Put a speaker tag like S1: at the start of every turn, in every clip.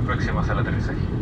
S1: Próximos al aterrizaje.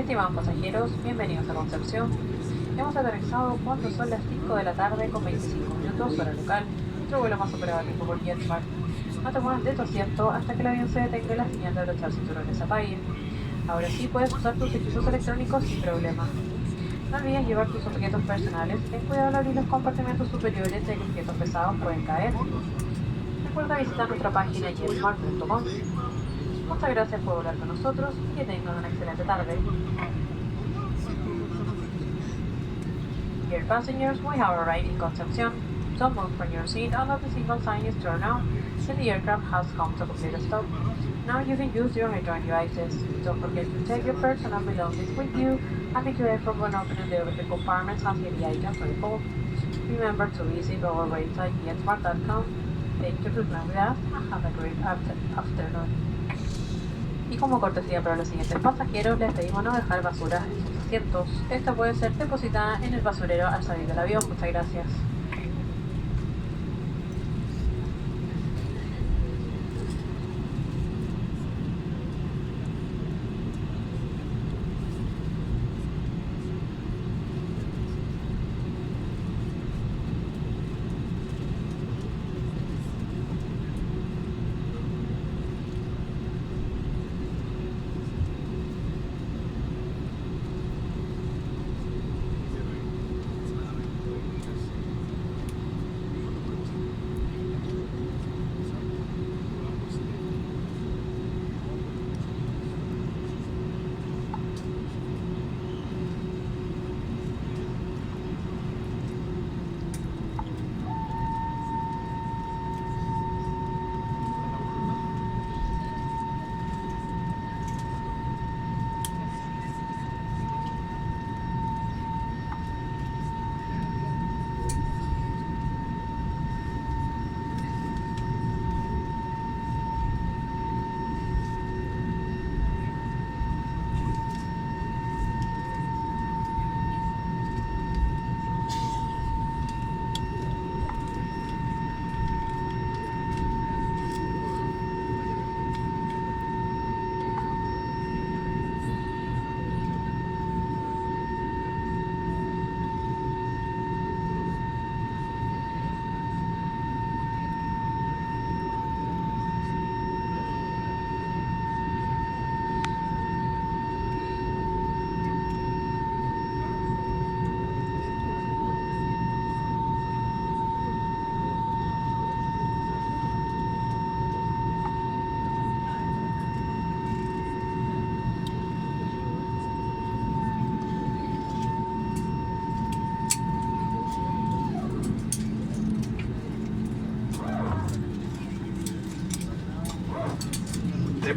S2: Estimados pasajeros, bienvenidos a Concepción. Hemos aterrizado cuando son las 5 de la tarde con 25 minutos hora local. Nuestro vuelo más operado al tiempo por JetSmart. No te muevas de tu asiento hasta que el avión se detenga y la señal de abrochar cinturones apague. Ahora sí puedes usar tus equipos electrónicos sin problema. No olvides llevar tus objetos personales. Ten cuidado al abrir los compartimentos superiores ya que objetos pesados pueden caer. Recuerda visitar nuestra página jetsmart.com. Muchas gracias por volar con nosotros y que tengan una excelente tarde. Dear passengers, we have arrived in Concepcion. Don't move from your seat until the signal sign is turned on and the aircraft has come to a complete stop. Now you can use your return devices. Don't forget to take your personal belongings with you and be careful when opening the overhead compartments as heavy items may fall. Remember to visit our website jetsmart.com. Thank you for flying with us and have a great afternoon. Y como cortesía para los siguientes pasajeros, les pedimos no dejar basura en sus asientos. Esta puede ser depositada en el basurero al salir del avión. Muchas gracias.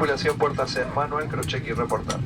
S1: tripulación puertas en manual, crosscheck y reportar.